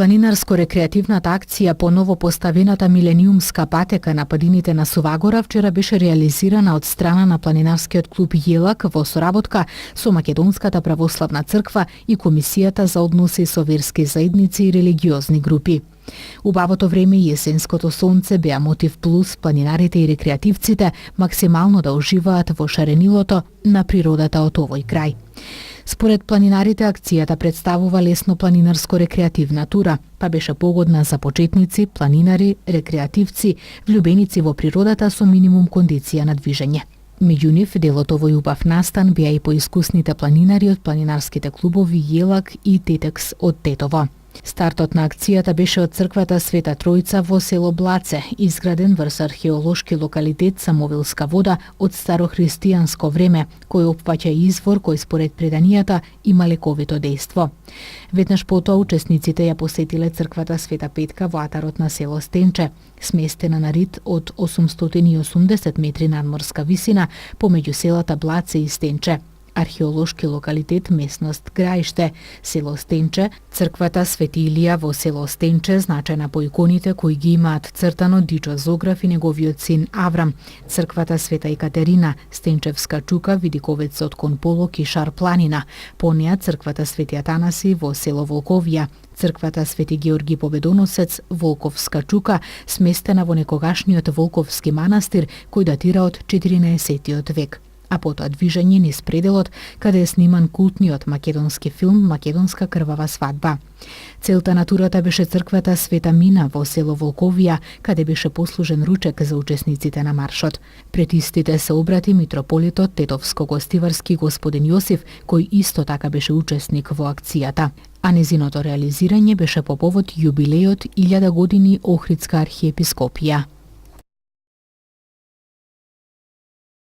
Планинарско-рекреативната акција по ново поставената милениумска патека на падините на Сувагора вчера беше реализирана од страна на планинарскиот клуб Јелак во соработка со Македонската православна црква и Комисијата за односи со верски заедници и религиозни групи. Убавото време и есенското сонце беа мотив плюс планинарите и рекреативците максимално да уживаат во шаренилото на природата од овој крај. Според планинарите, акцијата представува лесно планинарско-рекреативна тура, па беше погодна за почетници, планинари, рекреативци, влюбеници во природата со минимум кондиција на движење. Меѓу нив, дел од овој убав настан беа и поискусните планинари од планинарските клубови Јелак и Тетекс од Тетово. Стартот на акцијата беше од црквата Света Тројца во село Блаце, изграден врз археолошки локалитет Самовилска вода од старохристијанско време, кој опфаќа извор кој според преданијата има лековито дејство. Веднаш потоа учесниците ја посетиле црквата Света Петка во атарот на село Стенче, сместена на рид од 880 метри надморска висина помеѓу селата Блаце и Стенче. Археолошки локалитет местност Граиште, село Стенче, црквата Свети Илија во село Стенче, значајна по иконите кои ги имаат цртано Дичо Зограф и неговиот син Аврам, црквата Света Екатерина, Стенчевска чука, видиковецот кон Полок и Шар планина, по неа црквата Свети Атанаси во село Волковија, црквата Свети Георги Победоносец, Волковска чука, сместена во некогашниот Волковски манастир кој датира од 14 век, а потоа движење низ пределот каде е сниман култниот македонски филм Македонска крвава свадба. Целта на турата беше црквата Света Мина во село Волковија, каде беше послужен ручек за учесниците на маршот. Пред истите се обрати митрополитот Тетовско-гостиварски господин Јосиф, кој исто така беше учесник во акцијата. А незиното реализирање беше по повод јубилејот 1000 години Охридска архиепископија.